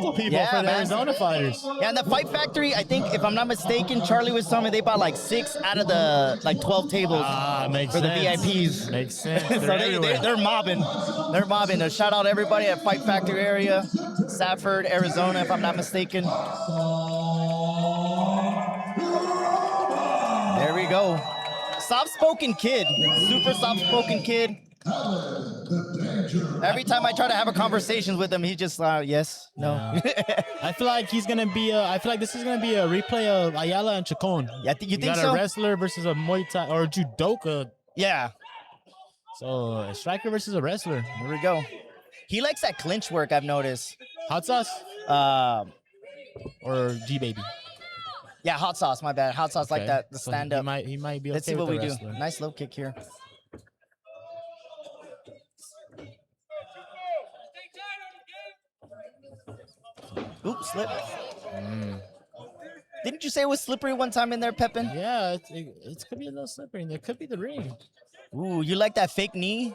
local people for the Arizona fighters. Yeah, and the Fight Factory, I think, if I'm not mistaken, Charlie was telling me they bought like 6 out of the 12 tables Makes for sense. the VIPs. Makes sense. So they're mobbing. They're mobbing. A shout out to everybody at Fight Factory area, Safford, Arizona, if I'm not mistaken. There we go. Soft-spoken kid. Super soft-spoken kid. Every time I try to have a conversation with him, he just yes, no. I feel like he's gonna be. I feel like this is gonna be a replay of Ayala and Chacon. Yeah, you think got so? A wrestler versus a Muay Thai or a judoka. Yeah. So a striker versus a wrestler. Here we go. He likes that clinch work, I've noticed. Hot sauce? Or G Baby. Yeah, hot sauce. My bad. Hot sauce like that. The stand up. He might be. Okay. Let's see what we wrestler. do. Nice low kick here. Oops, slip. Didn't you say it was slippery one time in there, Pepin? Yeah, it could be a little slippery. It could be the ring. Ooh, you like that fake knee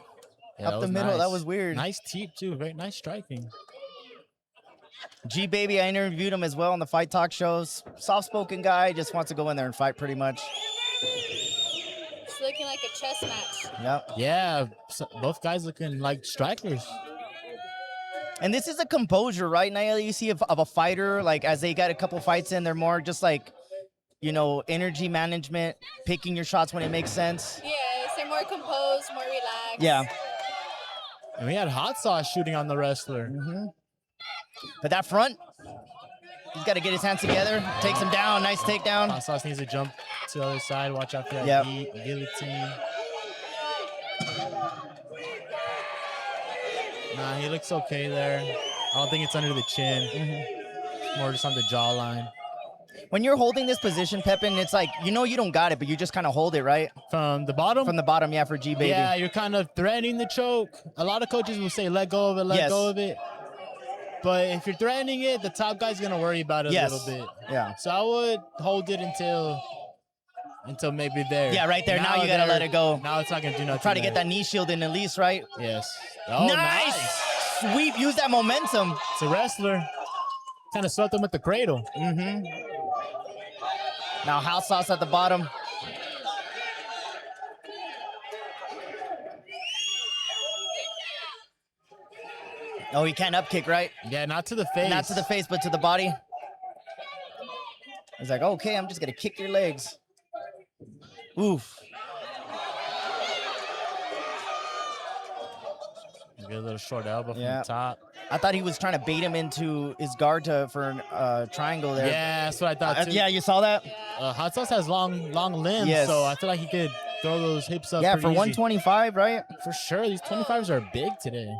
up the middle? Nice. That was weird. Nice teep too. Very nice striking. G Baby, I interviewed him as well on the Fight Talk shows. Soft-spoken guy, just wants to go in there and fight pretty much. It's looking like a chess match. Yep. Yeah, both guys looking like strikers. And this is a composure, right? Now you see of a fighter, like as they got a couple fights in, they're more just like, you know, energy management, picking your shots when it makes sense. Yes, they're more composed, more relaxed. Yeah. And we had hot sauce shooting on the wrestler. But that front, he's got to get his hands together, takes him down, nice takedown. Hot sauce needs to jump to the other side. Watch out for that guillotine. Nah, he looks okay there. I don't think it's under the chin. It's more just on the jawline. When you're holding this position, Pepin, it's like, you know you don't got it, but you just kind of hold it, right? From the bottom? From the bottom, yeah, for G Baby. Yeah, you're kind of threatening the choke. A lot of coaches will say, let go of it, let go of it. But if you're threatening it, the top guy's going to worry about it a little bit. Yeah. So I would hold it until maybe there. Yeah, right there. Now you got to let it go. Now it's not going to do nothing. Try to get that knee shield in at least, right? Yes. Oh, nice. Sweep. Use that momentum. It's a wrestler. Kind of swept him with the cradle. Now hot sauce at the bottom. Oh, he can't up kick, right? Yeah, not to the face. Not to the face, but to the body. He's like, okay, I'm just going to kick your legs. Oof. Get a little short elbow from the top. I thought he was trying to bait him into his guard for a triangle there. Yeah, that's what I thought too. Yeah, you saw that? Hot sauce has long limbs, so I feel like he could throw those hips up. Yeah, for 125, right? For sure. These 25s are big today.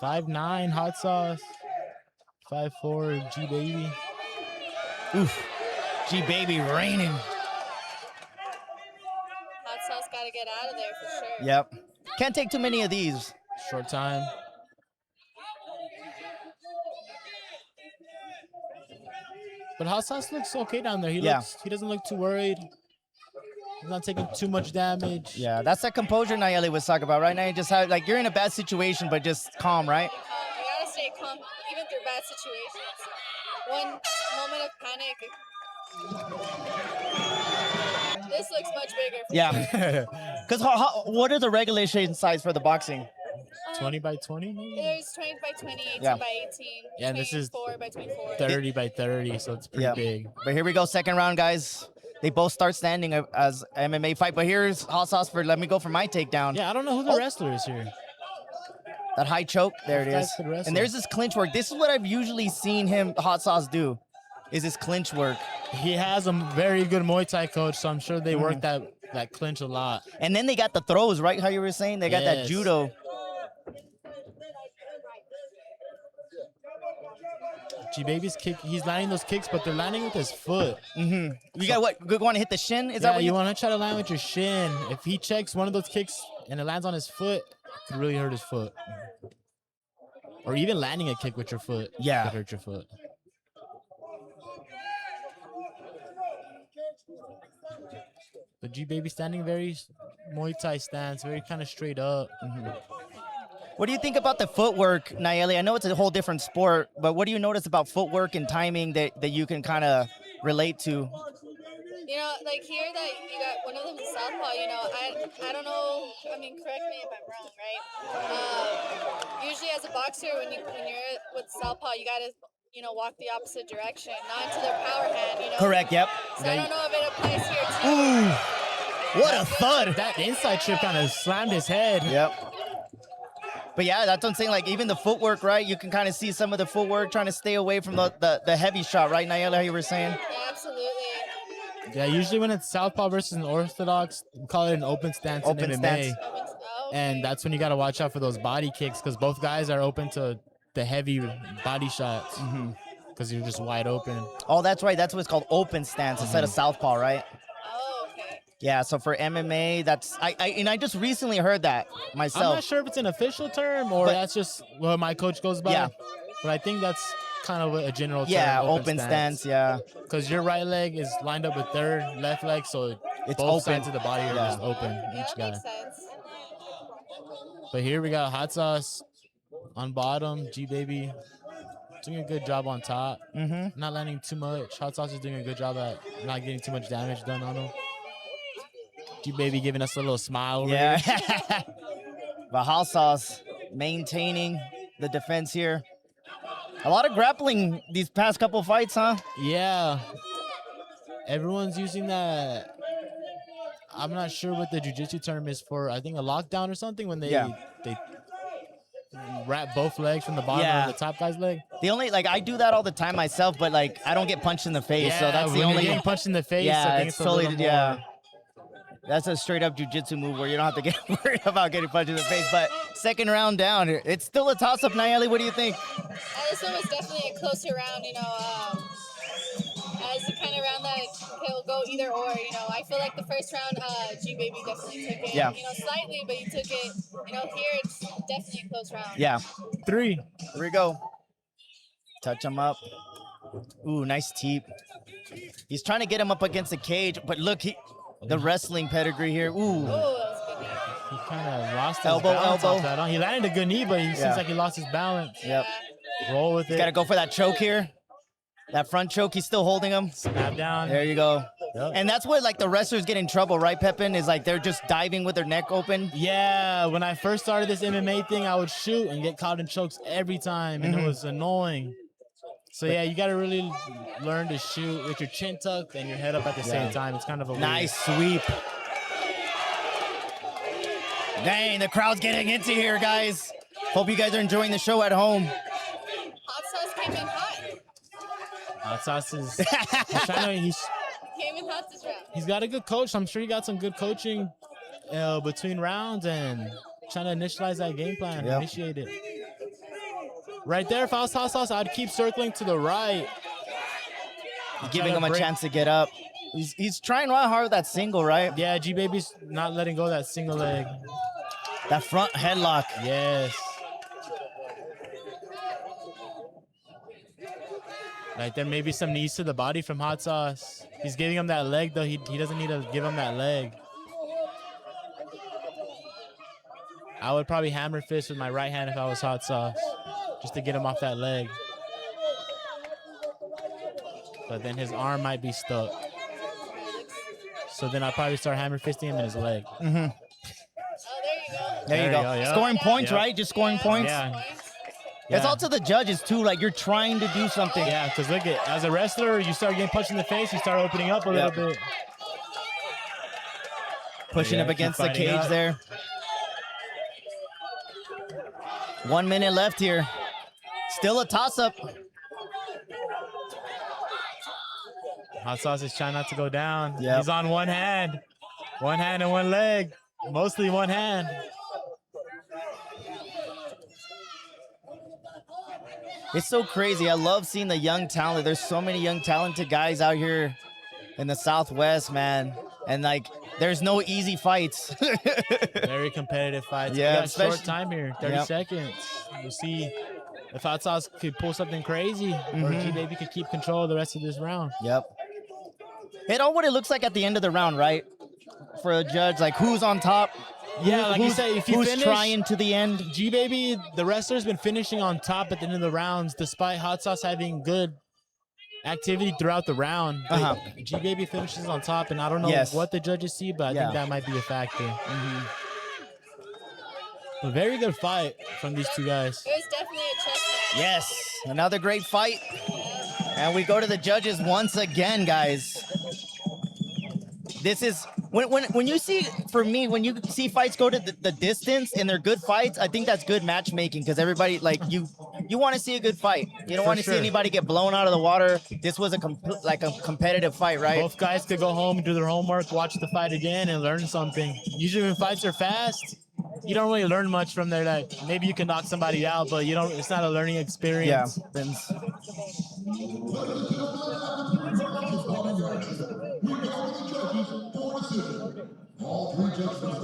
5'9", hot sauce. 5'4", G Baby. Oof. G Baby raining. Hot sauce got to get out of there for sure. Yep. Can't take too many of these. Short time. But hot sauce looks okay down there. He doesn't look too worried. He's not taking too much damage. Yeah, that's that composure Nayeli was talking about. Right now, you just have, like, you're in a bad situation, but just calm, right? You gotta stay calm, even through bad situations. One moment of panic. This looks much bigger. Yeah. Because what are the regulation size for the boxing? 20 by 20? There's 20 by 20, 18 by 18. Yeah, and this is 24 by 24. 30 by 30, so it's pretty big. But here we go, second round, guys. They both start standing as MMA fight, but here's hot sauce for let me go for my takedown. Yeah, I don't know who the wrestler is here. That high choke, there it is. And there's this clinch work. This is what I've usually seen hot sauce do, is this clinch work. He has a very good Muay Thai coach, so I'm sure they work that clinch a lot. And then they got the throws, right? How you were saying? They got that judo. G-Baby's kick, he's landing those kicks, but they're landing with his foot. You got what? You want to hit the shin? Is that what you want to try to land with your shin? If he checks one of those kicks and it lands on his foot, it could really hurt his foot. Or even landing a kick with your foot could hurt your foot. But G-Baby standing very Muay Thai stance, very kind of straight up. What do you think about the footwork, Nayeli? I know it's a whole different sport, but what do you notice about footwork and timing that you can kind of relate to? You know, like here that you got one of them southpaw. You know, I don't know. I mean, correct me if I'm wrong, right? Usually, as a boxer, when you're with southpaw, you gotta walk the opposite direction, not into their power hand. You know. Correct. Yep. So I don't know if it applies here too. Ooh, what a thud! That inside chip kind of slammed his head. Yep. But yeah, that's what I'm saying. Like even the footwork, right? You can kind of see some of the footwork trying to stay away from the heavy shot, right, Nayeli? How you were saying? Yeah, absolutely. Yeah, usually when it's southpaw versus an orthodox, we call it an open stance Open in MMA. stance. Oh, okay. And that's when you got to watch out for those body kicks because both guys are open to the heavy body shots because you're just wide open. Oh, that's right. That's what it's called, open stance instead of southpaw, right? Oh, okay. Yeah. So for MMA, that's I just recently heard that I'm myself. not sure if it's an official term or that's just what my coach goes by. Yeah. But I think that's kind of a general term. Yeah, open stance. Yeah. Because your right leg is lined up with their left leg, so It's both open. sides of the body are just open, Yeah, each that guy. makes sense. But here we got Hot Sauce on bottom, G-Baby doing a good job on top. Not landing too much. Hot Sauce is doing a good job at not getting too much damage done on him. G-Baby giving us a little smile over Yeah. here. But Hot Sauce maintaining the defense here. A lot of grappling these past couple fights, huh? Yeah. Everyone's using that. I'm not sure what the jiu-jitsu term is for. I think a lockdown or something when they wrap both legs from the bottom of the top guy's leg. The only I do that all the time myself, but I don't get punched in the face, Yeah, so that's the when only you're getting punched in the face. Yeah, I think it's it's totally a little more. That's a straight up jiu-jitsu move where you don't have to get worried about getting punched in the face. But second round down, it's still a toss-up. Nayeli, what do you think? This one was definitely a closer round. You know, as the kind of round that will go either or. You know, I feel like the first round, G-Baby definitely took it. Yeah. You know, slightly, but he took it. You know, here it's definitely a close round. Yeah. 3. Here we go. Touch him up. Ooh, nice teep. He's trying to get him up against the cage, but look, the wrestling pedigree here. Ooh. Oh, that was a good knee. He kind of lost his Elbow, balance elbow. off that. He landed a good knee, but he seems like he lost his balance. Yep. Roll with He's it. got to go for that choke here. That front choke, he's still holding him. Snap down. There you go. Yep. And that's where the wrestlers get in trouble, right, Pepin? Is they're just diving with their neck open. Yeah, when I first started this MMA thing, I would shoot and get caught in chokes every time, and it was annoying. So yeah, you got to really learn to shoot with your chin tucked and your head up at the same time. It's kind of a Nice sweep. Dang, the crowd's getting into here, guys. Hope you guys are enjoying the show at home. Hot Sauce came in hot. Hot Sauce is he's trying to, Came in hot this round. he's got a good coach. I'm sure he got some good coaching between rounds and trying to initialize that game plan, initiate it. Right there, if I was Hot Sauce, I'd keep circling to the right. Giving him a chance to get up. He's trying real hard with that single, right? Yeah, G-Baby's not letting go of that single leg. That front headlock. Yes. Right there, maybe some knees to the body from Hot Sauce. He's giving him that leg, though. He doesn't need to give him that leg. I would probably hammer fist with my right hand if I was Hot Sauce, just to get him off that leg. But then his arm might be stuck. So then I'll probably start hammer fisting him in his leg. Oh, there you go. There you go. yeah. Scoring points, Yep. right? Just scoring points. Yeah. It's all to the judges, too. You're trying to do something. Yeah, because look at, as a wrestler, you start getting punched in the face, you start opening up a little bit. Pushing up keep against the fighting cage up. there. 1 minute left here. Still a toss-up. Hot Sauce is trying not to go down. Yep. He's on one hand. One hand and one leg. Mostly one hand. It's so crazy. I love seeing the young talent. There's so many young, talented guys out here in the Southwest, man. And there's no easy fights. Very competitive fights. Yeah, We got especially- short time here, 30 Yep. seconds. We'll see if Hot Sauce could pull something crazy or G-Baby could keep control of the rest of this round. Yep. It all what it looks like at the end of the round, right? For a judge, who's on top. Yeah, like you who's, said, if you who's finish, trying to the end. G Baby, the wrestler's been finishing on top at the end of the rounds, despite Hot Sauce having good activity throughout the round. G Baby finishes on top, and I don't know what the judges see, but I think that might be a factor. A very good fight from these two guys. It was definitely a chess match. Yes, another great fight. And we go to the judges once again, guys. This is when you see, for me, when you see fights go to the distance and they're good fights, I think that's good matchmaking because everybody, like, you want to see a good fight. You don't want to see anybody get blown out of the water. This was a competitive fight, right? Both guys could go home, do their homework, watch the fight again, and learn something. Usually when fights are fast, you don't really learn much from there. Like, maybe you can knock somebody out, but you don't. It's not a learning experience. Yeah.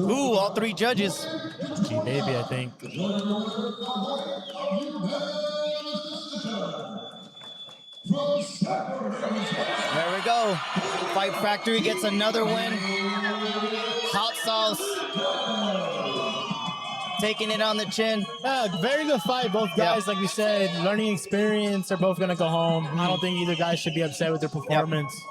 Ooh, all three judges. G Baby, I think. There we go. Fight Factory gets another win. Hot Sauce taking it on the chin. Very good fight. Both guys, like we said, learning experience. They're both going to go home. I don't think either guy should be upset with their performance.